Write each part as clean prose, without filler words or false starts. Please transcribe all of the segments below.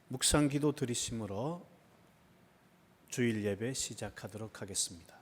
묵상 기도 드리심으로 주일 예배 시작하도록 하겠습니다.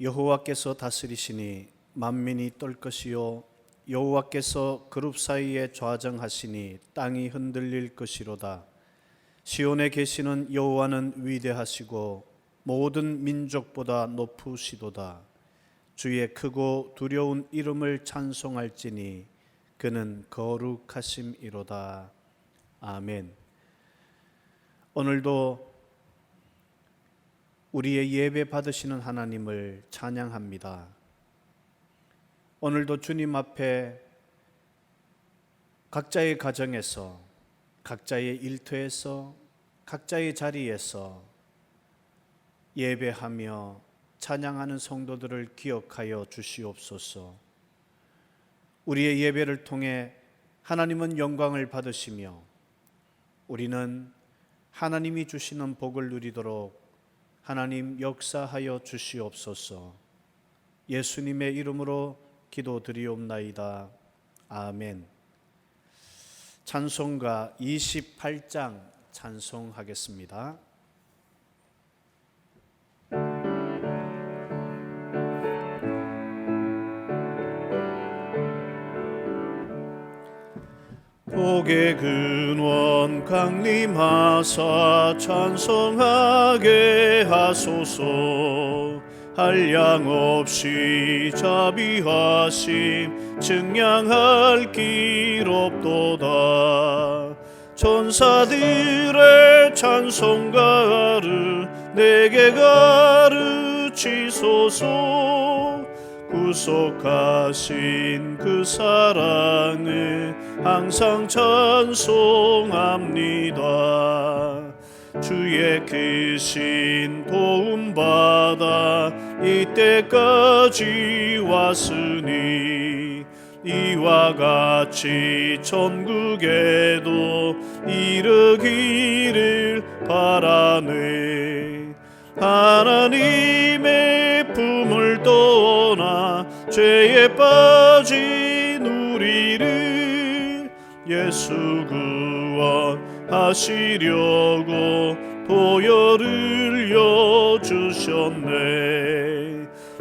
여호와께서 다스리시니 만민이 떨 것이요 여호와께서 그룹 사이에 좌정하시니 땅이 흔들릴 것이로다. 시온에 계시는 여호와는 위대하시고 모든 민족보다 높으시도다. 주의 크고 두려운 이름을 찬송할지니 그는 거룩하심이로다. 아멘. 오늘도 우리의 예배 받으시는 하나님을 찬양합니다. 오늘도 주님 앞에 각자의 가정에서, 각자의 일터에서, 각자의 자리에서 예배하며 찬양하는 성도들을 기억하여 주시옵소서. 우리의 예배를 통해 하나님은 영광을 받으시며 우리는 하나님이 주시는 복을 누리도록 하나님 역사하여 주시옵소서. 예수님의 이름으로 기도드리옵나이다. 아멘. 찬송가 28장 찬송하겠습니다. 복의 근원 강림하사 찬송하게 하소서. 한량없이 자비하심 증량할 길 없도다. 천사들의 찬송가를 내게 가르치소서. 구속하신 그 사랑을 항상 찬송합니다. 주의 크신 도움받아 이때까지 왔으니 이와 같이 천국에도 이르기를 바라네. 하나님의 품을 떠나 죄에 빠진 우리를 예수 구원하시려고 보혈을 여주셨네.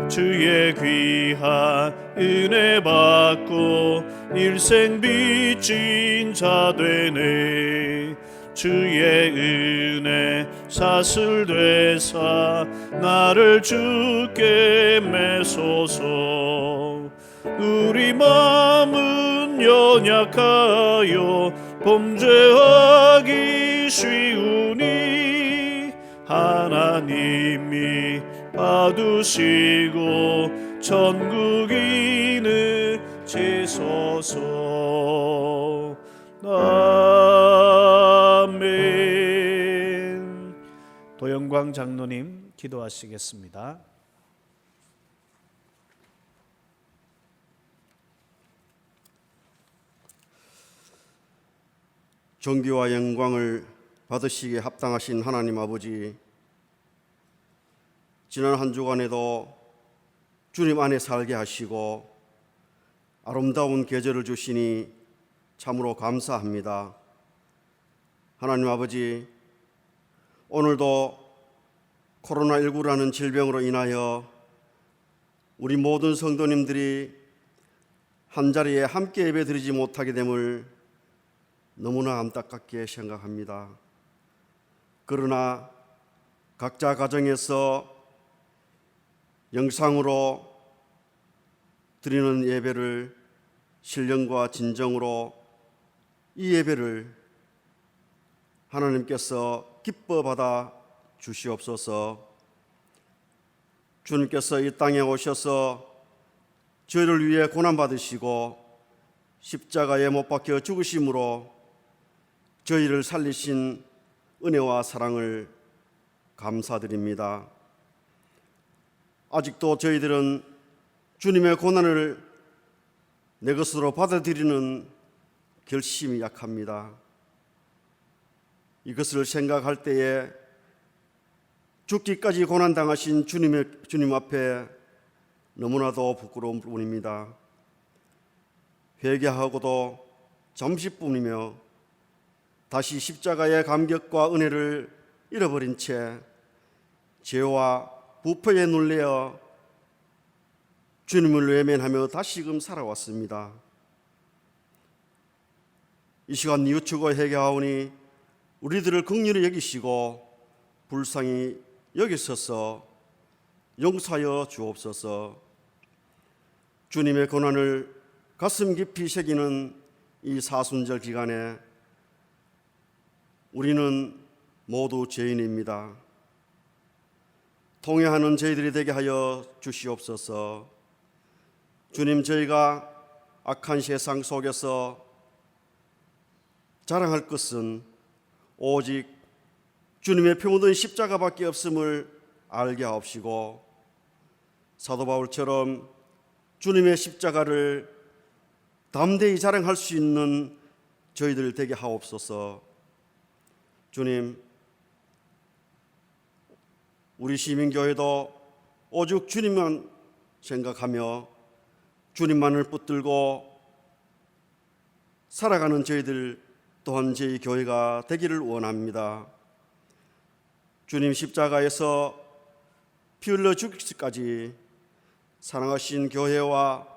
주의 귀한 은혜 받고 일생 빚진 자 되네. 주의 은혜 사슬되사 나를 주께 매소서. 우리 마음은 연약하여 범죄하기 쉬우니 하나님이 받으시고 천국인을 지소서. 아멘. 도영광 장로님 기도하시겠습니다. 존귀와 영광을 받으시기에 합당하신 하나님 아버지, 지난 한 주간에도 주님 안에 살게 하시고 아름다운 계절을 주시니 참으로 감사합니다. 하나님 아버지, 오늘도 코로나19라는 질병으로 인하여 우리 모든 성도님들이 한자리에 함께 예배드리지 못하게 됨을 너무나 안타깝게 생각합니다. 그러나 각자 가정에서 영상으로 드리는 예배를 신령과 진정으로 이 예배를 하나님께서 기뻐 받아 주시옵소서. 주님께서 이 땅에 오셔서 저희를 위해 고난받으시고 십자가에 못 박혀 죽으심으로 저희를 살리신 은혜와 사랑을 감사드립니다. 아직도 저희들은 주님의 고난을 내 것으로 받아들이는 결심이 약합니다. 이것을 생각할 때에 죽기까지 고난당하신 주님 앞에 너무나도 부끄러운 뿐입니다. 회개하고도 잠시뿐이며 다시 십자가의 감격과 은혜를 잃어버린 채 죄와 부패에 눌려 주님을 외면하며 다시금 살아왔습니다. 이 시간 뉘우치고 회개하오니 우리들을 긍휼히 여기시고 불쌍히 여기셔서 용서하여 주옵소서. 주님의 고난을 가슴 깊이 새기는 이 사순절 기간에 우리는 모두 죄인입니다. 통회하는 저희들이 되게 하여 주시옵소서. 주님, 저희가 악한 세상 속에서 자랑할 것은 오직 주님의 피 묻은 십자가밖에 없음을 알게 하옵시고 사도 바울처럼 주님의 십자가를 담대히 자랑할 수 있는 저희들 되게 하옵소서. 주님, 우리 시민교회도 오직 주님만 생각하며 주님만을 붙들고 살아가는 저희들 또한 저희 교회가 되기를 원합니다. 주님 십자가에서 피 흘려 죽기까지 사랑하신 교회와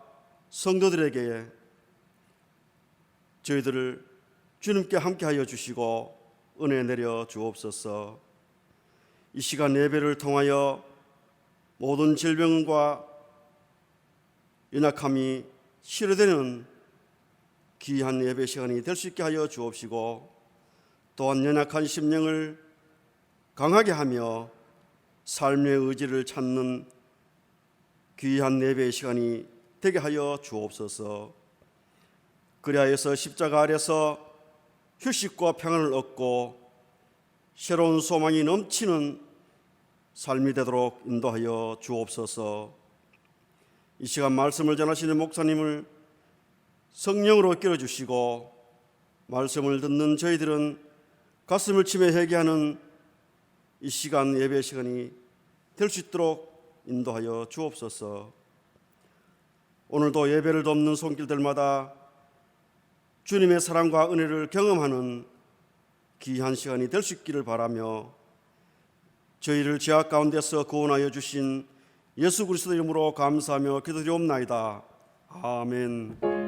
성도들에게 저희들을 주님께 함께하여 주시고 은혜 내려 주옵소서. 이 시간 예배를 통하여 모든 질병과 연약함이 치료되는 귀한 예배 시간이 될 수 있게 하여 주옵시고 또한 연약한 심령을 강하게 하며 삶의 의지를 찾는 귀한 예배 시간이 되게 하여 주옵소서. 그리하여서 십자가 아래서 휴식과 평안을 얻고 새로운 소망이 넘치는 삶이 되도록 인도하여 주옵소서. 이 시간 말씀을 전하시는 목사님을 성령으로 끌어주시고 말씀을 듣는 저희들은 가슴을 치며 회개하는 이 시간 예배 시간이 될 수 있도록 인도하여 주옵소서. 오늘도 예배를 돕는 손길들마다 주님의 사랑과 은혜를 경험하는 귀한 시간이 될 수 있기를 바라며 저희를 죄악 가운데서 구원하여 주신 예수 그리스도 이름으로 감사하며 기도드리옵나이다. 아멘.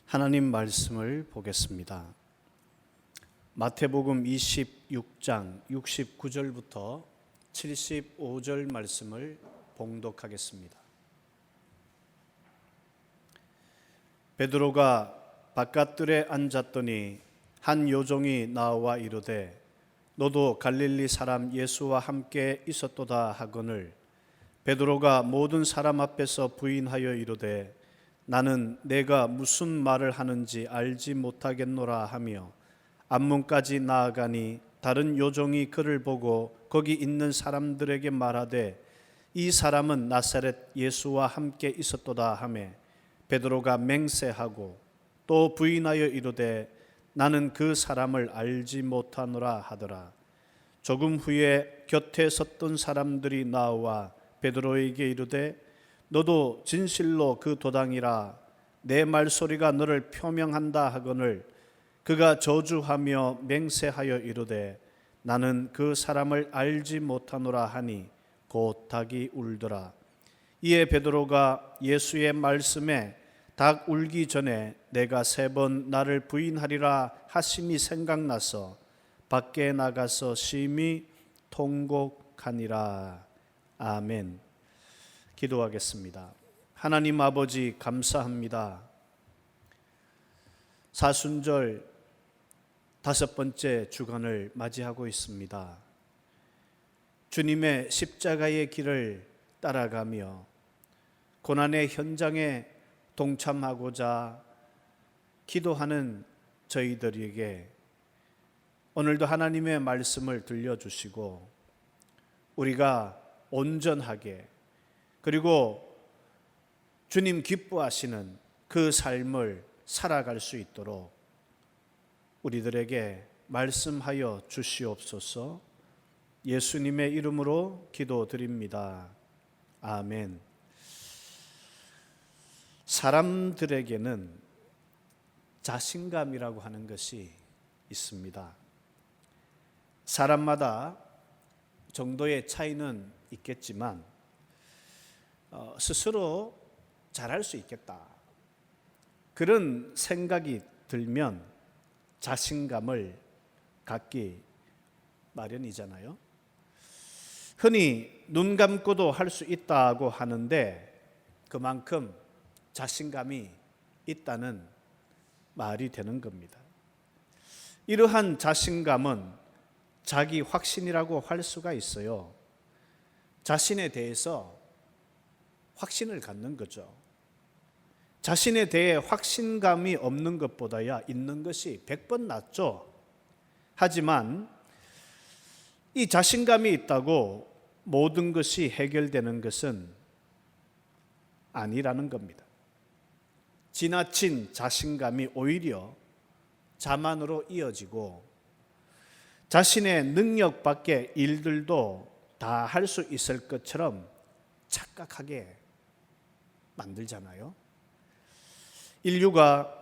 하나님 말씀을 보겠습니다. 마태복음 26장 69절부터 75절 말씀을 봉독하겠습니다. 베드로가 바깥들에 앉았더니 한 요종이 나와 이르되 너도 갈릴리 사람 예수와 함께 있었도다 하거늘 베드로가 모든 사람 앞에서 부인하여 이르되 나는 내가 무슨 말을 하는지 알지 못하겠노라 하며 앞문까지 나아가니 다른 요종이 그를 보고 거기 있는 사람들에게 말하되 이 사람은 나사렛 예수와 함께 있었도다 하매 베드로가 맹세하고 또 부인하여 이르되 나는 그 사람을 알지 못하노라 하더라. 조금 후에 곁에 섰던 사람들이 나와 베드로에게 이르되 너도 진실로 그 도당이라 내 말소리가 너를 표명한다 하거늘 그가 저주하며 맹세하여 이르되 나는 그 사람을 알지 못하노라 하니 곧 닭이 울더라. 이에 베드로가 예수의 말씀에 닭 울기 전에 내가 3번 나를 부인하리라 하심이 생각나서 밖에 나가서 심히 통곡하니라. 아멘. 기도하겠습니다. 하나님 아버지 감사합니다. 사순절 5번째 주간을 맞이하고 있습니다. 주님의 십자가의 길을 따라가며 고난의 현장에 동참하고자 기도하는 저희들에게 오늘도 하나님의 말씀을 들려주시고 우리가 온전하게 그리고 주님 기뻐하시는 그 삶을 살아갈 수 있도록 우리들에게 말씀하여 주시옵소서. 예수님의 이름으로 기도드립니다. 아멘. 사람들에게는 자신감이라고 하는 것이 있습니다. 사람마다 정도의 차이는 있겠지만 스스로 잘할 수 있겠다, 그런 생각이 들면 자신감을 갖기 마련이잖아요. 흔히 눈 감고도 할 수 있다고 하는데 그만큼 자신감이 있다는 말이 되는 겁니다. 이러한 자신감은 자기 확신이라고 할 수가 있어요. 자신에 대해서 확신을 갖는 거죠. 자신에 대해 확신감이 없는 것보다야 있는 것이 100번 낫죠. 하지만 이 자신감이 있다고 모든 것이 해결되는 것은 아니라는 겁니다. 지나친 자신감이 오히려 자만으로 이어지고 자신의 능력 밖의 일들도 다 할 수 있을 것처럼 착각하게 만들잖아요. 인류가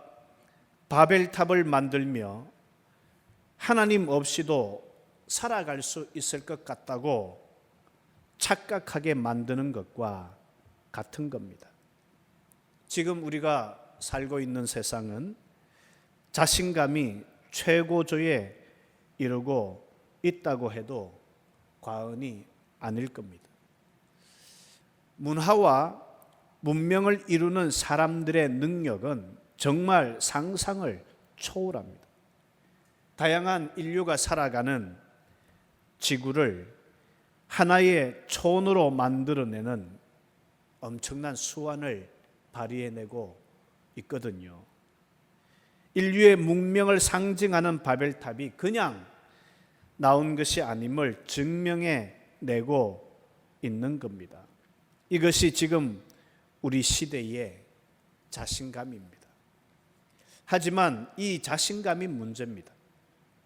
바벨탑을 만들며 하나님 없이도 살아갈 수 있을 것 같다고 착각하게 만드는 것과 같은 겁니다. 지금 우리가 살고 있는 세상은 자신감이 최고조에 이르고 있다고 해도 과언이 아닐 겁니다. 문화와 문명을 이루는 사람들의 능력은 정말 상상을 초월합니다. 다양한 인류가 살아가는 지구를 하나의 촌으로 만들어내는 엄청난 수완을 발휘해내고 있거든요. 인류의 문명을 상징하는 바벨탑이 그냥 나온 것이 아님을 증명해내고 있는 겁니다. 이것이 지금 우리 시대의 자신감입니다. 하지만 이 자신감이 문제입니다.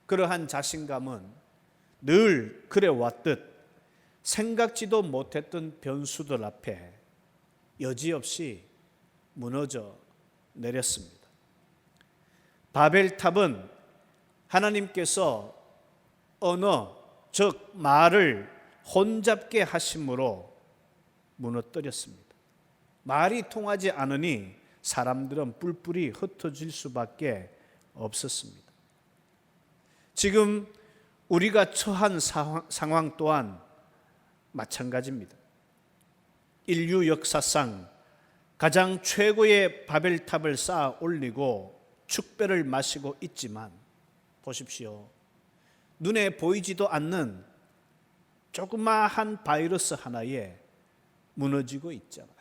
그러한 자신감은 늘 그래왔듯 생각지도 못했던 변수들 앞에 여지없이 무너져 내렸습니다. 바벨탑은 하나님께서 언어, 즉 말을 혼잡게 하심으로 무너뜨렸습니다. 말이 통하지 않으니 사람들은 뿔뿔이 흩어질 수밖에 없었습니다. 지금 우리가 처한 상황 또한 마찬가지입니다. 인류 역사상 가장 최고의 바벨탑을 쌓아 올리고 축배를 마시고 있지만 보십시오. 눈에 보이지도 않는 조그마한 바이러스 하나에 무너지고 있잖아요.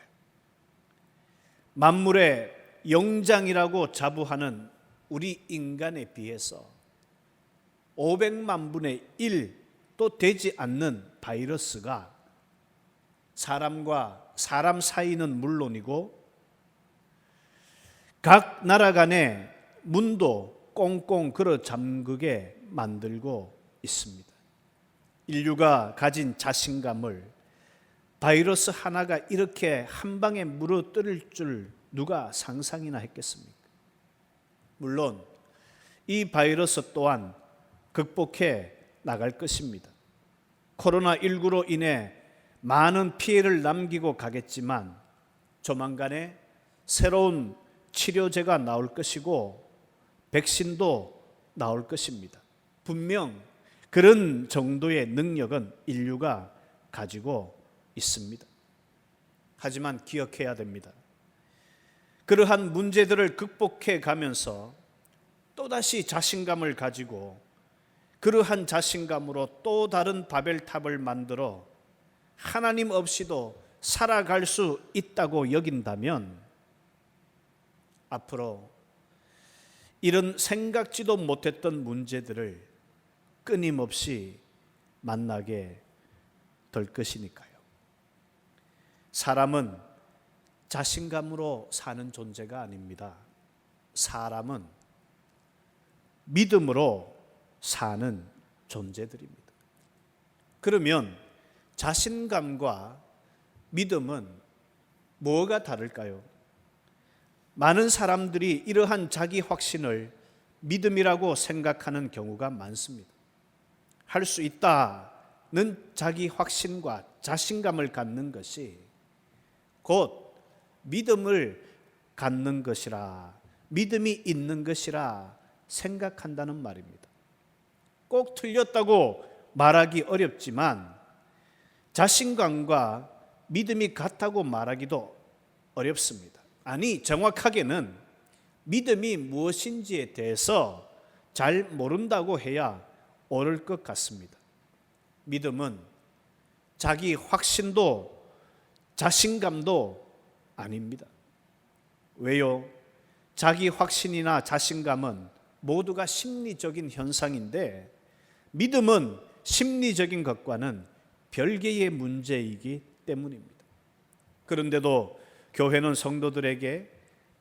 만물의 영장이라고 자부하는 우리 인간에 비해서 500만 분의 1도 되지 않는 바이러스가 사람과 사람 사이는 물론이고 각 나라 간의 문도 꽁꽁 걸어 잠그게 만들고 있습니다. 인류가 가진 자신감을 바이러스 하나가 이렇게 한 방에 무너뜨릴 줄 누가 상상이나 했겠습니까? 물론 이 바이러스 또한 극복해 나갈 것입니다. 코로나19로 인해 많은 피해를 남기고 가겠지만 조만간에 새로운 치료제가 나올 것이고 백신도 나올 것입니다. 분명 그런 정도의 능력은 인류가 가지고 있습니다. 하지만 기억해야 됩니다. 그러한 문제들을 극복해 가면서 또다시 자신감을 가지고 그러한 자신감으로 또 다른 바벨탑을 만들어 하나님 없이도 살아갈 수 있다고 여긴다면 앞으로 이런 생각지도 못했던 문제들을 끊임없이 만나게 될 것이니까요. 사람은 자신감으로 사는 존재가 아닙니다. 사람은 믿음으로 사는 존재들입니다. 그러면 자신감과 믿음은 뭐가 다를까요? 많은 사람들이 이러한 자기 확신을 믿음이라고 생각하는 경우가 많습니다. 할 수 있다는 자기 확신과 자신감을 갖는 것이 곧 믿음을 갖는 것이라, 믿음이 있는 것이라 생각한다는 말입니다. 꼭 틀렸다고 말하기 어렵지만 자신감과 믿음이 같다고 말하기도 어렵습니다. 아니, 정확하게는 믿음이 무엇인지에 대해서 잘 모른다고 해야 옳을 것 같습니다. 믿음은 자기 확신도 자신감도 아닙니다. 왜요? 자기 확신이나 자신감은 모두가 심리적인 현상인데 믿음은 심리적인 것과는 별개의 문제이기 때문입니다. 그런데도 교회는 성도들에게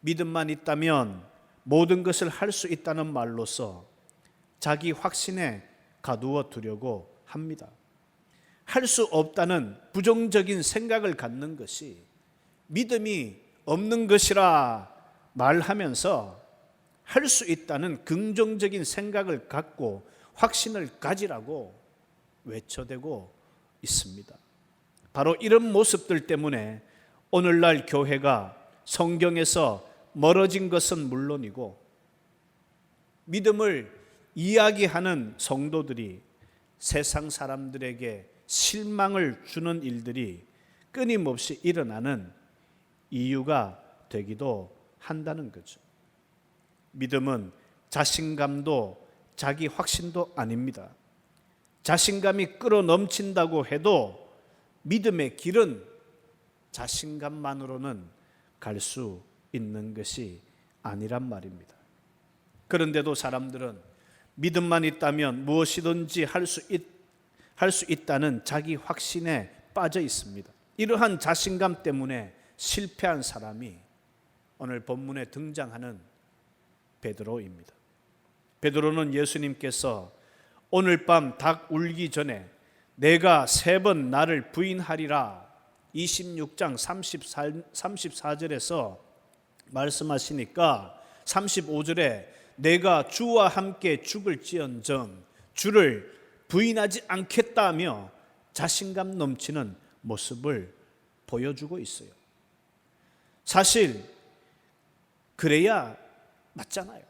믿음만 있다면 모든 것을 할 수 있다는 말로서 자기 확신에 가두어 두려고 합니다. 할 수 없다는 부정적인 생각을 갖는 것이 믿음이 없는 것이라 말하면서 할 수 있다는 긍정적인 생각을 갖고 확신을 가지라고 외쳐대고 있습니다. 바로 이런 모습들 때문에 오늘날 교회가 성경에서 멀어진 것은 물론이고 믿음을 이야기하는 성도들이 세상 사람들에게 실망을 주는 일들이 끊임없이 일어나는 이유가 되기도 한다는 거죠. 믿음은 자신감도 자기 확신도 아닙니다. 자신감이 끌어넘친다고 해도 믿음의 길은 자신감만으로는 갈 수 있는 것이 아니란 말입니다. 그런데도 사람들은 믿음만 있다면 무엇이든지 할 수 있다는 자기 확신에 빠져 있습니다. 이러한 자신감 때문에 실패한 사람이 오늘 본문에 등장하는 베드로입니다. 베드로는 예수님께서 오늘 밤 닭 울기 전에 내가 3번 나를 부인하리라 26장 34절에서 말씀하시니까 35절에 내가 주와 함께 죽을지언정 주를 부인하지 않겠다며 자신감 넘치는 모습을 보여주고 있어요. 사실 그래야 맞잖아요.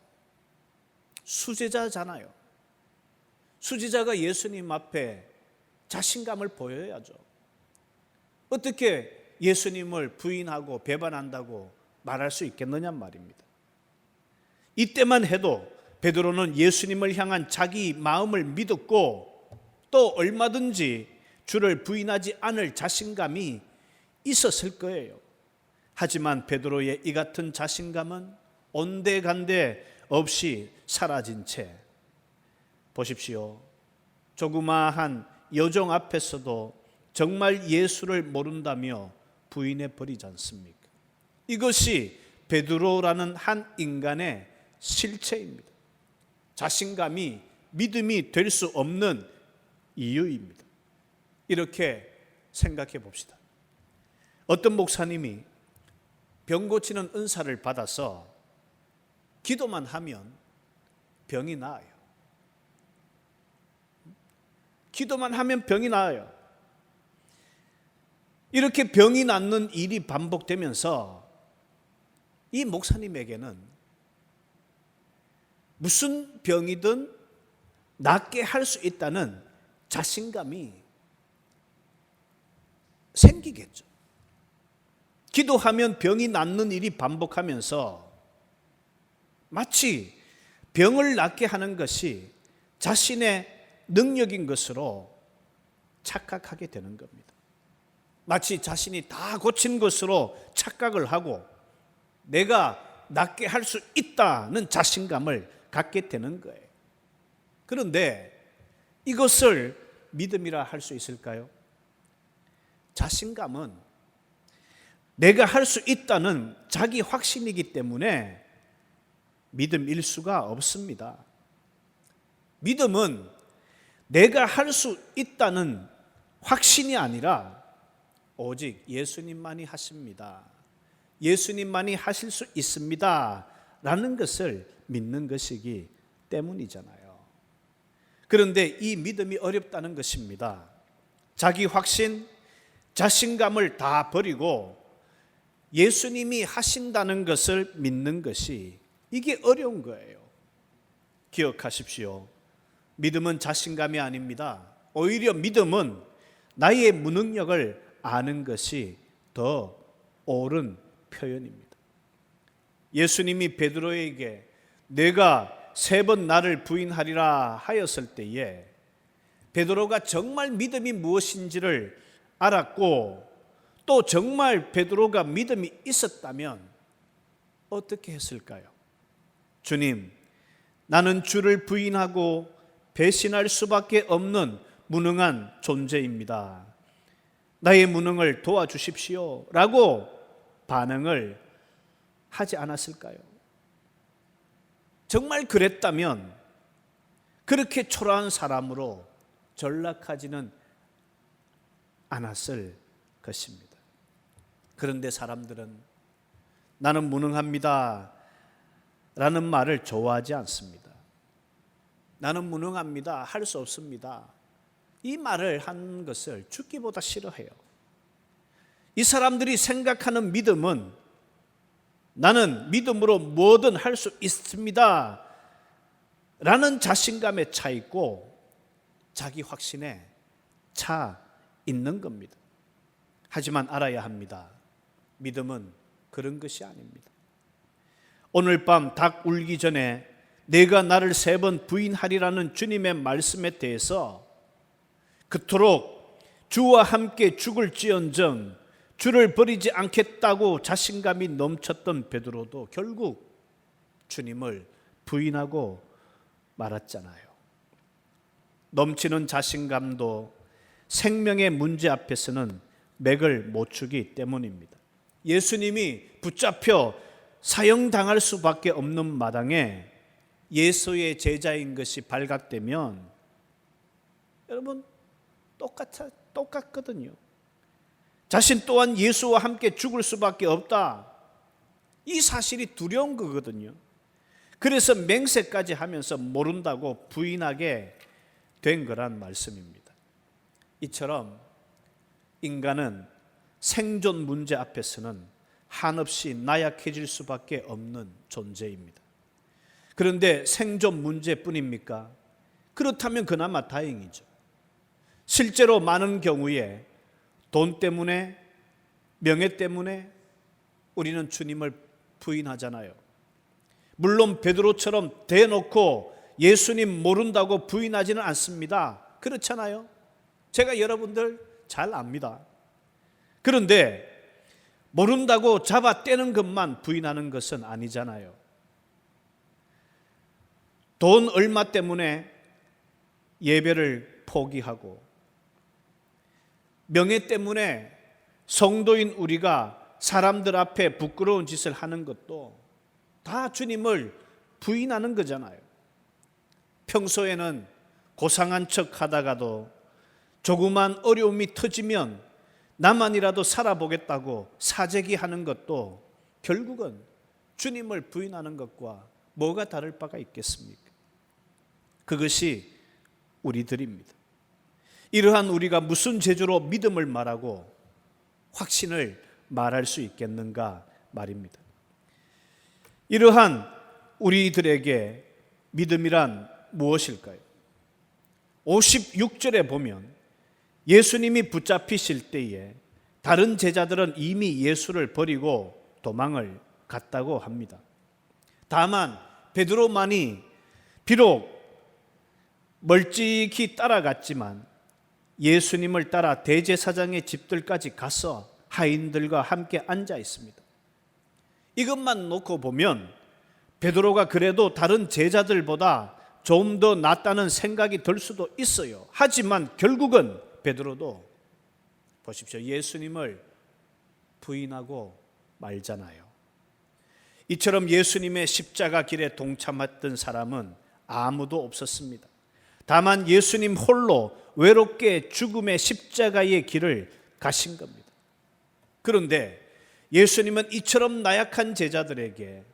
수제자잖아요. 수제자가 예수님 앞에 자신감을 보여야죠. 어떻게 예수님을 부인하고 배반한다고 말할 수 있겠느냐 말입니다. 이때만 해도 베드로는 예수님을 향한 자기 마음을 믿었고 또 얼마든지 주를 부인하지 않을 자신감이 있었을 거예요. 하지만 베드로의 이 같은 자신감은 온데간데 없이 사라진 채 보십시오. 조그마한 여종 앞에서도 정말 예수를 모른다며 부인해 버리지 않습니까? 이것이 베드로라는 한 인간의 실체입니다. 자신감이 믿음이 될 수 없는 이유입니다. 이렇게 생각해 봅시다. 어떤 목사님이 병 고치는 은사를 받아서 기도만 하면 병이 나아요. 기도만 하면 병이 나아요. 이렇게 병이 낫는 일이 반복되면서 이 목사님에게는 무슨 병이든 낫게 할 수 있다는 자신감이 생기겠죠. 기도하면 병이 낫는 일이 반복하면서 마치 병을 낫게 하는 것이 자신의 능력인 것으로 착각하게 되는 겁니다. 마치 자신이 다 고친 것으로 착각을 하고 내가 낫게 할 수 있다는 자신감을 갖게 되는 거예요. 그런데 이것을 믿음이라 할 수 있을까요? 자신감은 내가 할 수 있다는 자기 확신이기 때문에 믿음일 수가 없습니다. 믿음은 내가 할 수 있다는 확신이 아니라 오직 예수님만이 하십니다. 예수님만이 하실 수 있습니다. 라는 것을 믿는 것이기 때문이잖아요. 그런데 이 믿음이 어렵다는 것입니다. 자기 확신, 자신감을 다 버리고 예수님이 하신다는 것을 믿는 것이 이게 어려운 거예요. 기억하십시오. 믿음은 자신감이 아닙니다. 오히려 믿음은 나의 무능력을 아는 것이 더 옳은 표현입니다. 예수님이 베드로에게 내가 3번 나를 부인하리라 하였을 때에 베드로가 정말 믿음이 무엇인지를 알았고 또 정말 베드로가 믿음이 있었다면 어떻게 했을까요? 주님, 나는 주를 부인하고 배신할 수밖에 없는 무능한 존재입니다. 나의 무능을 도와주십시오 라고 반응을 하지 않았을까요? 정말 그랬다면 그렇게 초라한 사람으로 전락하지는 않았을 것입니다. 그런데 사람들은 나는 무능합니다 라는 말을 좋아하지 않습니다. 나는 무능합니다, 할 수 없습니다, 이 말을 하는 것을 죽기보다 싫어해요. 이 사람들이 생각하는 믿음은 나는 믿음으로 뭐든 할 수 있습니다 라는 자신감에 차 있고 자기 확신에 차 있는 겁니다. 하지만 알아야 합니다. 믿음은 그런 것이 아닙니다. 오늘 밤 닭 울기 전에 내가 나를 3번 부인하리라는 주님의 말씀에 대해서 그토록 주와 함께 죽을지언정 주를 버리지 않겠다고 자신감이 넘쳤던 베드로도 결국 주님을 부인하고 말았잖아요. 넘치는 자신감도 생명의 문제 앞에서는 맥을 못 추기 때문입니다. 예수님이 붙잡혀 사형당할 수밖에 없는 마당에 예수의 제자인 것이 발각되면 여러분 똑같거든요. 자신 또한 예수와 함께 죽을 수밖에 없다, 이 사실이 두려운 거거든요. 그래서 맹세까지 하면서 모른다고 부인하게 된 거란 말씀입니다. 이처럼 인간은 생존 문제 앞에서는 한없이 나약해질 수밖에 없는 존재입니다. 그런데 생존 문제뿐입니까? 그렇다면 그나마 다행이죠. 실제로 많은 경우에 돈 때문에, 명예 때문에 우리는 주님을 부인하잖아요. 물론 베드로처럼 대놓고 예수님 모른다고 부인하지는 않습니다. 그렇잖아요. 제가 여러분들 잘 압니다. 그런데 모른다고 잡아떼는 것만 부인하는 것은 아니잖아요. 돈 얼마 때문에 예배를 포기하고 명예 때문에 성도인 우리가 사람들 앞에 부끄러운 짓을 하는 것도 다 주님을 부인하는 거잖아요. 평소에는 고상한 척 하다가도 조그만 어려움이 터지면 나만이라도 살아보겠다고 사재기하는 것도 결국은 주님을 부인하는 것과 뭐가 다를 바가 있겠습니까? 그것이 우리들입니다. 이러한 우리가 무슨 재주로 믿음을 말하고 확신을 말할 수 있겠는가 말입니다. 이러한 우리들에게 믿음이란 무엇일까요? 56절에 보면 예수님이 붙잡히실 때에 다른 제자들은 이미 예수를 버리고 도망을 갔다고 합니다. 다만 베드로만이 비록 멀찍이 따라갔지만 예수님을 따라 대제사장의 집들까지 가서 하인들과 함께 앉아 있습니다. 이것만 놓고 보면 베드로가 그래도 다른 제자들보다 좀 더 낫다는 생각이 들 수도 있어요. 하지만 결국은 베드로도 보십시오. 예수님을 부인하고 말잖아요. 이처럼 예수님의 십자가 길에 동참했던 사람은 아무도 없었습니다. 다만 예수님 홀로 외롭게 죽음의 십자가의 길을 가신 겁니다. 그런데 예수님은 이처럼 나약한 제자들에게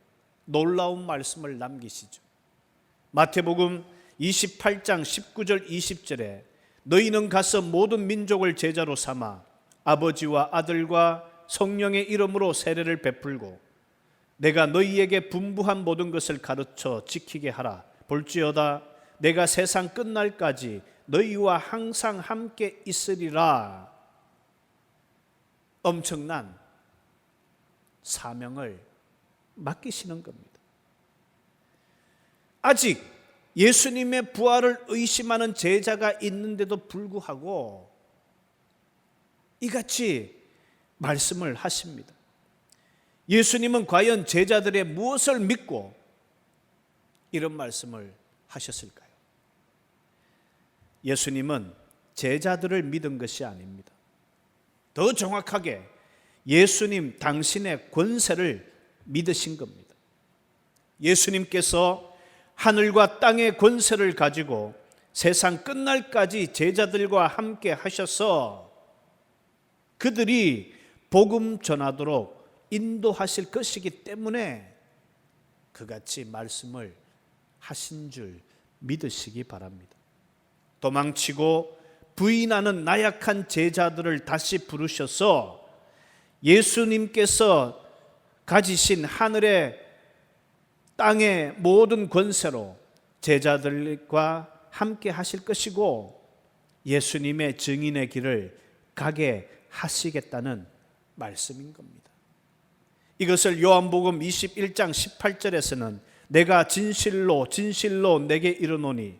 놀라운 말씀을 남기시죠. 마태복음 28장 19절 20절에 너희는 가서 모든 민족을 제자로 삼아 아버지와 아들과 성령의 이름으로 세례를 베풀고 내가 너희에게 분부한 모든 것을 가르쳐 지키게 하라. 볼지어다 내가 세상 끝날까지 너희와 항상 함께 있으리라. 엄청난 사명을 맡기시는 겁니다. 아직 예수님의 부활을 의심하는 제자가 있는데도 불구하고 이같이 말씀을 하십니다. 예수님은 과연 제자들의 무엇을 믿고 이런 말씀을 하셨을까요? 예수님은 제자들을 믿은 것이 아닙니다. 더 정확하게 예수님 당신의 권세를 믿으신 겁니다. 예수님께서 하늘과 땅의 권세를 가지고 세상 끝날까지 제자들과 함께 하셔서 그들이 복음 전하도록 인도하실 것이기 때문에 그같이 말씀을 하신 줄 믿으시기 바랍니다. 도망치고 부인하는 나약한 제자들을 다시 부르셔서 예수님께서 가지신 하늘의 땅의 모든 권세로 제자들과 함께 하실 것이고 예수님의 증인의 길을 가게 하시겠다는 말씀인 겁니다. 이것을 요한복음 21장 18절에서는 내가 진실로 진실로 내게 이르노니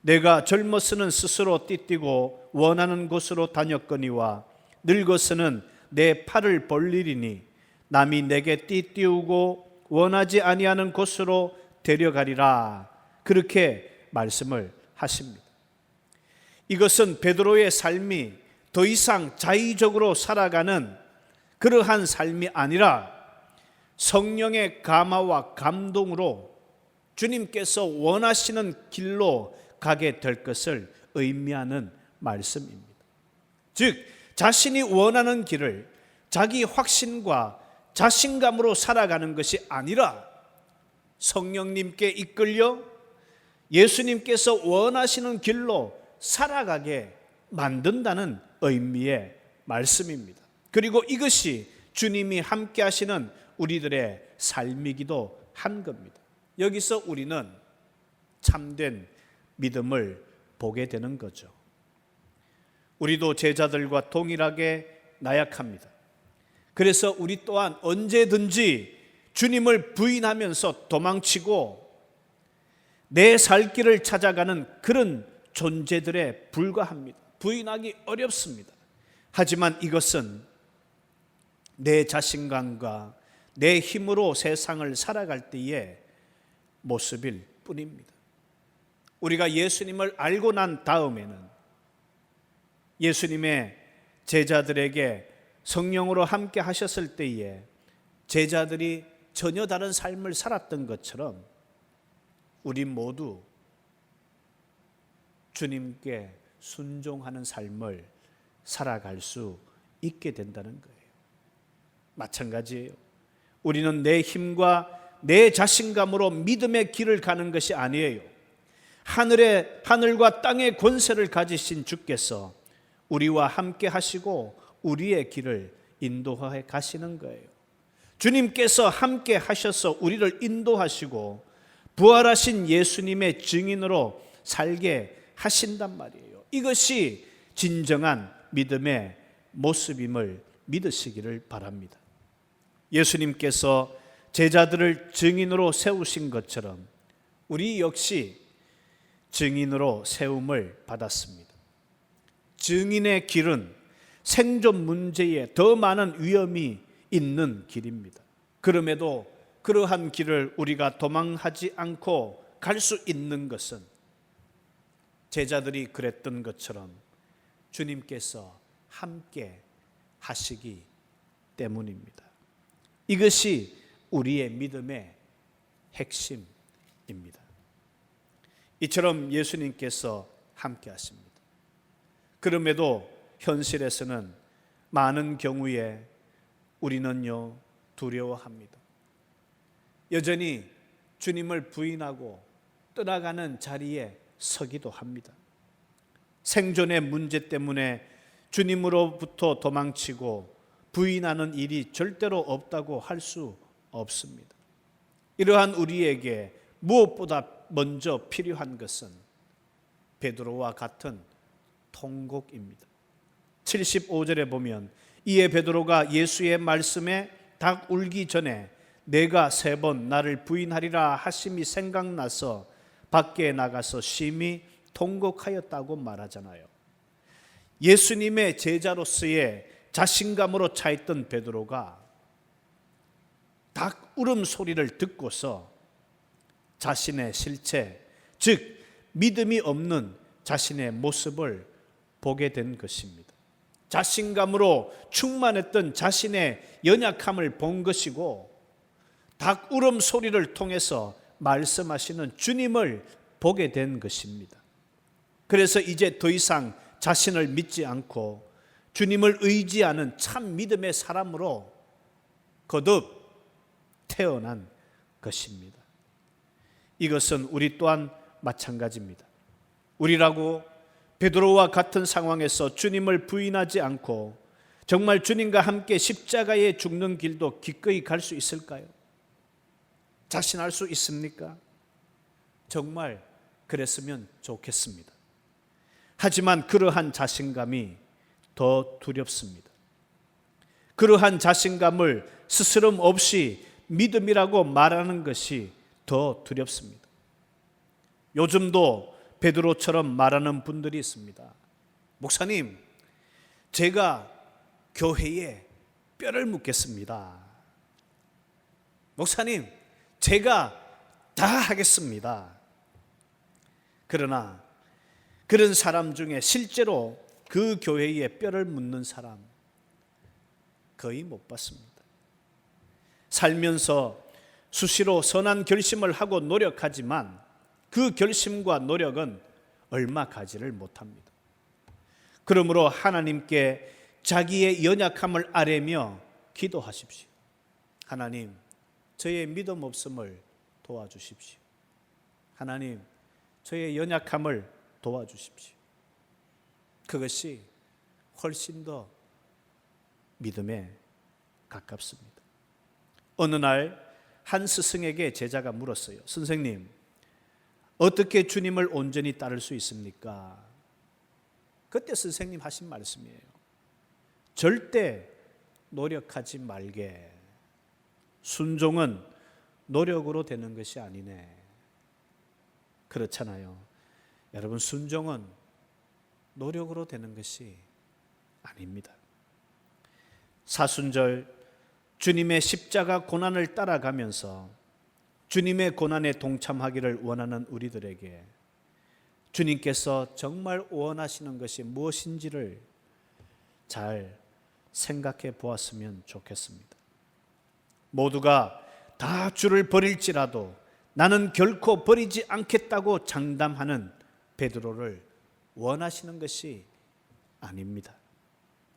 내가 젊어서는 스스로 띠띠고 원하는 곳으로 다녔거니와 늙어서는 내 팔을 벌리리니 남이 내게 띠띠우고 원하지 아니하는 곳으로 데려가리라. 그렇게 말씀을 하십니다. 이것은 베드로의 삶이 더 이상 자의적으로 살아가는 그러한 삶이 아니라 성령의 감화와 감동으로 주님께서 원하시는 길로 가게 될 것을 의미하는 말씀입니다. 즉 자신이 원하는 길을 자기 확신과 자신감으로 살아가는 것이 아니라 성령님께 이끌려 예수님께서 원하시는 길로 살아가게 만든다는 의미의 말씀입니다. 그리고 이것이 주님이 함께 하시는 우리들의 삶이기도 한 겁니다. 여기서 우리는 참된 믿음을 보게 되는 거죠. 우리도 제자들과 동일하게 나약합니다. 그래서 우리 또한 언제든지 주님을 부인하면서 도망치고 내 살 길을 찾아가는 그런 존재들에 불과합니다. 부인하기 어렵습니다. 하지만 이것은 내 자신감과 내 힘으로 세상을 살아갈 때의 모습일 뿐입니다. 우리가 예수님을 알고 난 다음에는 예수님의 제자들에게 성령으로 함께 하셨을 때에 제자들이 전혀 다른 삶을 살았던 것처럼 우리 모두 주님께 순종하는 삶을 살아갈 수 있게 된다는 거예요. 마찬가지예요. 우리는 내 힘과 내 자신감으로 믿음의 길을 가는 것이 아니에요. 하늘과 땅의 권세를 가지신 주께서 우리와 함께 하시고 우리의 길을 인도해 가시는 거예요. 주님께서 함께 하셔서 우리를 인도하시고 부활하신 예수님의 증인으로 살게 하신단 말이에요. 이것이 진정한 믿음의 모습임을 믿으시기를 바랍니다. 예수님께서 제자들을 증인으로 세우신 것처럼 우리 역시 증인으로 세움을 받았습니다. 증인의 길은 생존 문제에 더 많은 위험이 있는 길입니다. 그럼에도 그러한 길을 우리가 도망하지 않고 갈 수 있는 것은 제자들이 그랬던 것처럼 주님께서 함께 하시기 때문입니다. 이것이 우리의 믿음의 핵심입니다. 이처럼 예수님께서 함께 하십니다. 그럼에도 현실에서는 많은 경우에 우리는요 두려워합니다. 여전히 주님을 부인하고 떠나가는 자리에 서기도 합니다. 생존의 문제 때문에 주님으로부터 도망치고 부인하는 일이 절대로 없다고 할 수 없습니다. 이러한 우리에게 무엇보다 먼저 필요한 것은 베드로와 같은 통곡입니다. 75절에 보면 이에 베드로가 예수의 말씀에 닭 울기 전에 내가 3번 나를 부인하리라 하심이 생각나서 밖에 나가서 심히 통곡하였다고 말하잖아요. 예수님의 제자로서의 자신감으로 차있던 베드로가 닭 울음 소리를 듣고서 자신의 실체, 즉 믿음이 없는 자신의 모습을 보게 된 것입니다. 자신감으로 충만했던 자신의 연약함을 본 것이고 닭 울음 소리를 통해서 말씀하시는 주님을 보게 된 것입니다. 그래서 이제 더 이상 자신을 믿지 않고 주님을 의지하는 참 믿음의 사람으로 거듭 태어난 것입니다. 이것은 우리 또한 마찬가지입니다. 우리라고 베드로와 같은 상황에서 주님을 부인하지 않고 정말 주님과 함께 십자가에 죽는 길도 기꺼이 갈 수 있을까요? 자신할 수 있습니까? 정말 그랬으면 좋겠습니다. 하지만 그러한 자신감이 더 두렵습니다. 그러한 자신감을 스스럼 없이 믿음이라고 말하는 것이 더 두렵습니다. 요즘도 베드로처럼 말하는 분들이 있습니다. 목사님, 제가 교회에 뼈를 묻겠습니다. 목사님, 제가 다 하겠습니다. 그러나 그런 사람 중에 실제로 그 교회에 뼈를 묻는 사람 거의 못 봤습니다. 살면서 수시로 선한 결심을 하고 노력하지만 그 결심과 노력은 얼마 가지를 못합니다. 그러므로 하나님께 자기의 연약함을 아뢰며 기도하십시오. 하나님, 저의 믿음 없음을 도와주십시오. 하나님, 저의 연약함을 도와주십시오. 그것이 훨씬 더 믿음에 가깝습니다. 어느 날 한 스승에게 제자가 물었어요. 선생님, 어떻게 주님을 온전히 따를 수 있습니까? 그때 선생님 하신 말씀이에요. 절대 노력하지 말게. 순종은 노력으로 되는 것이 아니네. 그렇잖아요. 여러분, 순종은 노력으로 되는 것이 아닙니다. 사순절 주님의 십자가 고난을 따라가면서 주님의 고난에 동참하기를 원하는 우리들에게 주님께서 정말 원하시는 것이 무엇인지를 잘 생각해 보았으면 좋겠습니다. 모두가 다 주를 버릴지라도 나는 결코 버리지 않겠다고 장담하는 베드로를 원하시는 것이 아닙니다.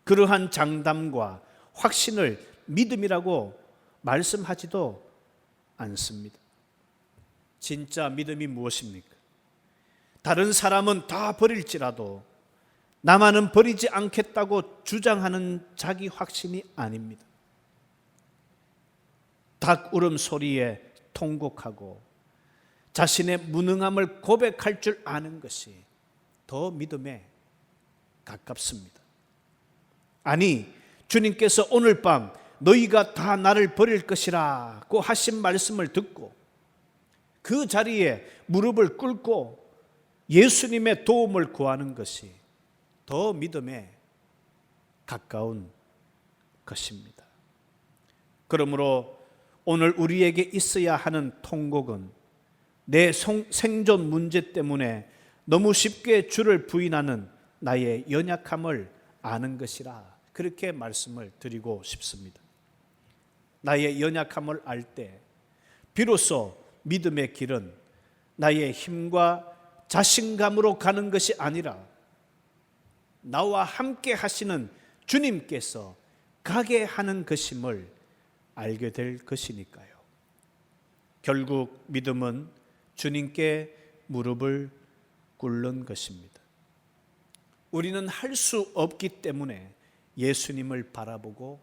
그러한 장담과 확신을 믿음이라고 말씀하지도 않습니다. 진짜 믿음이 무엇입니까? 다른 사람은 다 버릴지라도 나만은 버리지 않겠다고 주장하는 자기 확신이 아닙니다. 닭 울음소리에 통곡하고 자신의 무능함을 고백할 줄 아는 것이 더 믿음에 가깝습니다. 아니, 주님께서 오늘 밤 너희가 다 나를 버릴 것이라고 하신 말씀을 듣고 그 자리에 무릎을 꿇고 예수님의 도움을 구하는 것이 더 믿음에 가까운 것입니다. 그러므로 오늘 우리에게 있어야 하는 통곡은 내 생존 문제 때문에 너무 쉽게 주를 부인하는 나의 연약함을 아는 것이라, 그렇게 말씀을 드리고 싶습니다. 나의 연약함을 알 때 비로소 믿음의 길은 나의 힘과 자신감으로 가는 것이 아니라 나와 함께 하시는 주님께서 가게 하는 것임을 알게 될 것이니까요. 결국 믿음은 주님께 무릎을 꿇는 것입니다. 우리는 할 수 없기 때문에 예수님을 바라보고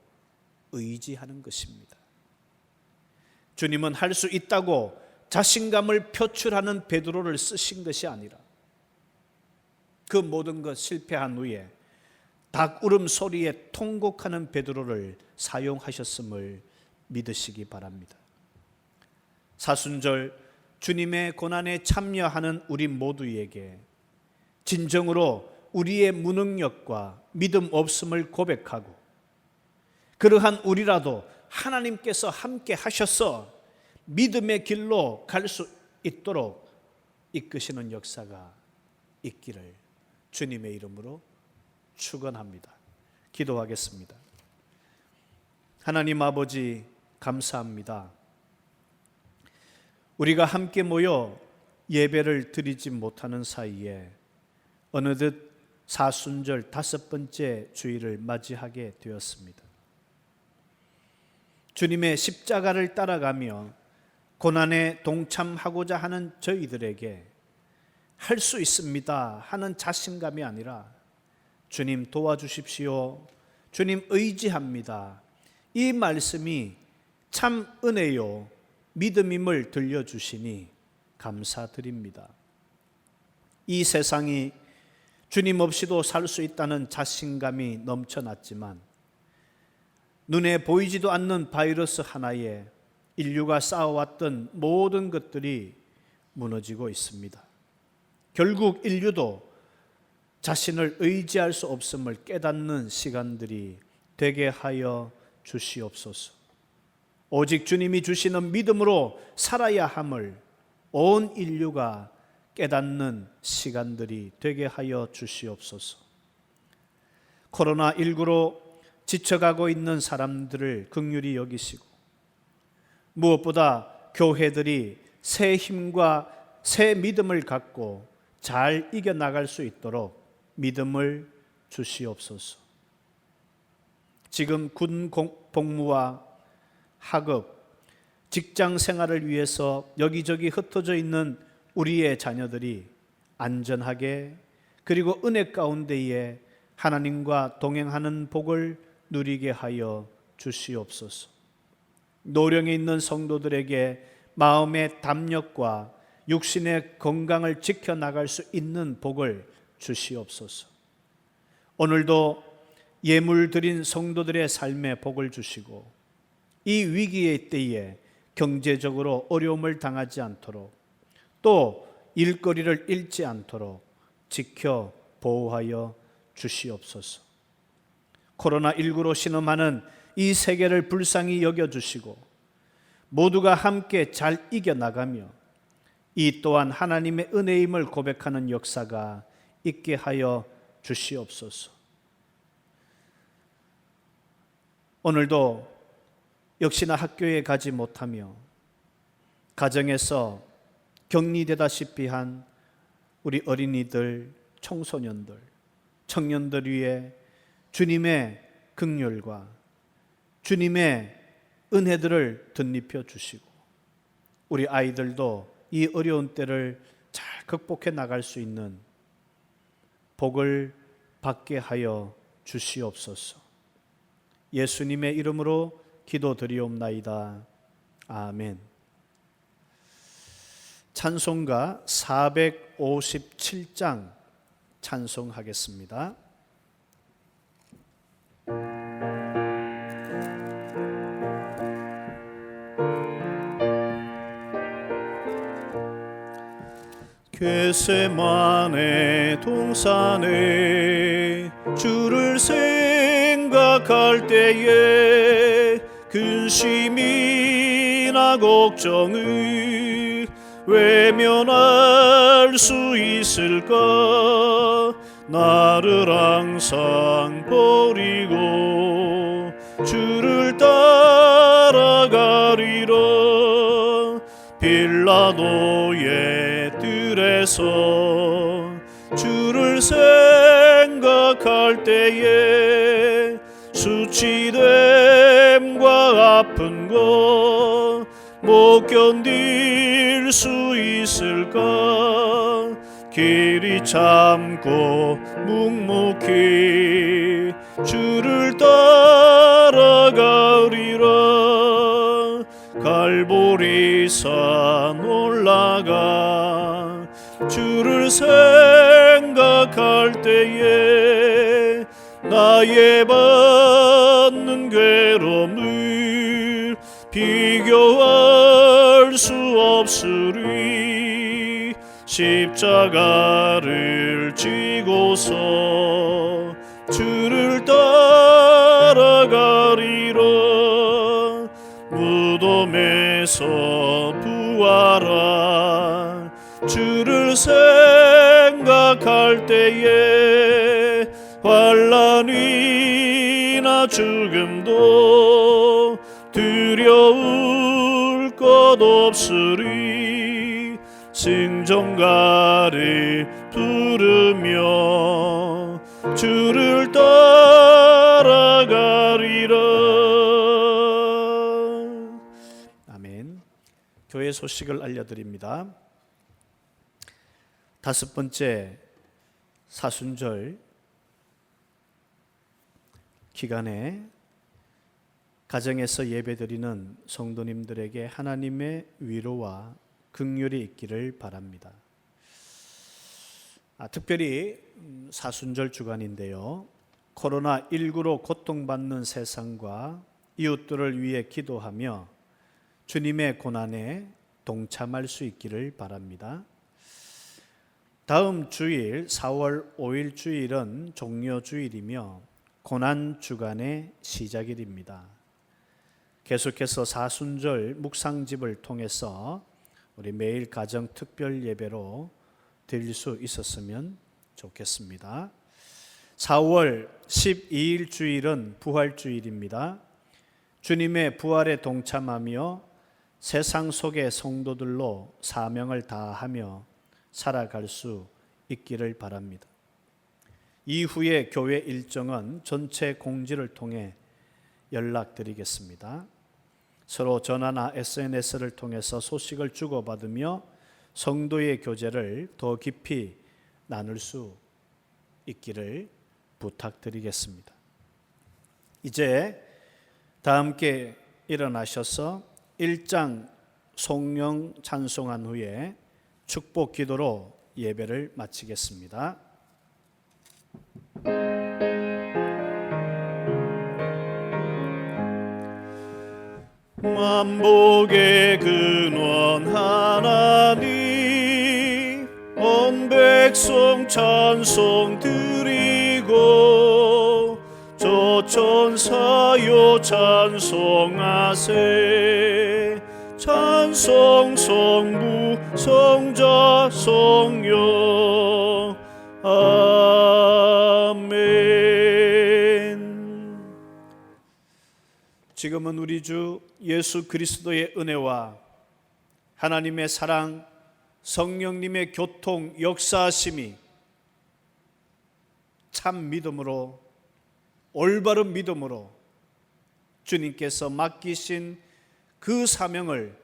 의지하는 것입니다. 주님은 할 수 있다고 자신감을 표출하는 베드로를 쓰신 것이 아니라 그 모든 것 실패한 후에 닭 울음소리에 통곡하는 베드로를 사용하셨음을 믿으시기 바랍니다. 사순절 주님의 고난에 참여하는 우리 모두에게 진정으로 우리의 무능력과 믿음 없음을 고백하고 그러한 우리라도 하나님께서 함께 하셔서 믿음의 길로 갈 수 있도록 이끄시는 역사가 있기를 주님의 이름으로 축원합니다. 기도하겠습니다. 하나님 아버지, 감사합니다. 우리가 함께 모여 예배를 드리지 못하는 사이에 어느덧 사순절 5번째 주일을 맞이하게 되었습니다. 주님의 십자가를 따라가며 고난에 동참하고자 하는 저희들에게 할 수 있습니다 하는 자신감이 아니라 주님 도와주십시오, 주님 의지합니다, 이 말씀이 참 은혜요 믿음임을 들려주시니 감사드립니다. 이 세상이 주님 없이도 살 수 있다는 자신감이 넘쳐났지만 눈에 보이지도 않는 바이러스 하나에 인류가 쌓아왔던 모든 것들이 무너지고 있습니다. 결국 인류도 자신을 의지할 수 없음을 깨닫는 시간들이 되게 하여 주시옵소서. 오직 주님이 주시는 믿음으로 살아야 함을 온 인류가 깨닫는 시간들이 되게 하여 주시옵소서. 코로나19로 지쳐가고 있는 사람들을 긍휼히 여기시고 무엇보다 교회들이 새 힘과 새 믿음을 갖고 잘 이겨나갈 수 있도록 믿음을 주시옵소서. 지금 군 복무와 학업, 직장 생활을 위해서 여기저기 흩어져 있는 우리의 자녀들이 안전하게 그리고 은혜 가운데에 하나님과 동행하는 복을 누리게 하여 주시옵소서. 노령에 있는 성도들에게 마음의 담력과 육신의 건강을 지켜나갈 수 있는 복을 주시옵소서. 오늘도 예물 드린 성도들의 삶에 복을 주시고 이 위기의 때에 경제적으로 어려움을 당하지 않도록 또 일거리를 잃지 않도록 지켜 보호하여 주시옵소서. 코로나19로 신음하는 이 세계를 불쌍히 여겨주시고 모두가 함께 잘 이겨나가며 이 또한 하나님의 은혜임을 고백하는 역사가 있게 하여 주시옵소서. 오늘도 역시나 학교에 가지 못하며 가정에서 격리되다시피 한 우리 어린이들, 청소년들, 청년들 위해 주님의 긍휼과 주님의 은혜들을 덧입혀 주시고 우리 아이들도 이 어려운 때를 잘 극복해 나갈 수 있는 복을 받게 하여 주시옵소서. 예수님의 이름으로 기도드리옵나이다. 아멘. 찬송가 457장 찬송하겠습니다. 겟세마네 동산에 주를 생각할 때에 근심이나 걱정을 외면할 수 있을까? 나를 항상 버리고 주를 따라가리라. 빌라도의 뜰에서 주를 생각할 때에 수치됨과 아픈 것 못 견딜 수 있을까? 길이 참고 묵묵히 주를 따라가리라. 갈보리산 올라가 주를 생각할 때에 나의 받는 괴로움을 비교할 수 없으리. 십자가를 지고서 주를 따라가리라. 무덤에서 부활한 주를 생각할 때에 환난이나 죽음도 두려울 것 없으리. 승전가를 부르며 주를 따라가리라. 아멘. 교회 소식을 알려드립니다. 5번째 사순절 기간에 가정에서 예배드리는 성도님들에게 하나님의 위로와 긍휼이 있기를 바랍니다. 특별히 사순절 주간인데요, 코로나19로 고통받는 세상과 이웃들을 위해 기도하며 주님의 고난에 동참할 수 있기를 바랍니다. 다음 주일 4월 5일 주일은 종료주일이며 고난주간의 시작일입니다. 계속해서 사순절 묵상집을 통해서 우리 매일 가정 특별 예배로 드릴 수 있었으면 좋겠습니다. 4월 12일 주일은 부활주일입니다. 주님의 부활에 동참하며 세상 속의 성도들로 사명을 다하며 살아갈 수 있기를 바랍니다. 이후에 교회 일정은 전체 공지를 통해 연락드리겠습니다. 서로 전화나 SNS를 통해서 소식을 주고받으며 성도의 교제를 더 깊이 나눌 수 있기를 부탁드리겠습니다. 이제 다 함께 일어나셔서 1장 송영 찬송한 후에 축복 기도로 예배를 마치겠습니다. 만복의 근원 하나님, 온 백성 찬송 드리고 조천사요 찬송하세. 찬송 성부 성자 성령 아멘. 지금은 우리 주 예수 그리스도의 은혜와 하나님의 사랑, 성령님의 교통 역사하심이 참 믿음으로, 올바른 믿음으로 주님께서 맡기신 그 사명을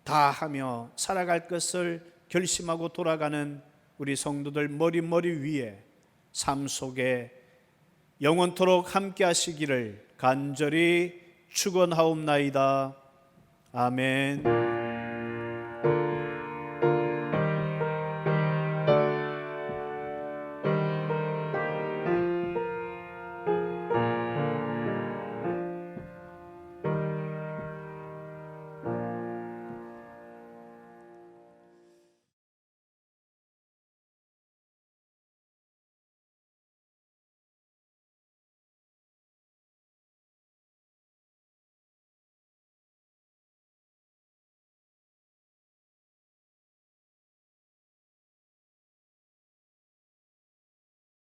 다하며 살아갈 것을 결심하고 돌아가는 우리 성도들 머리 위에 삶 속에 영원토록 함께 하시기를 간절히 축원하옵나이다. 아멘.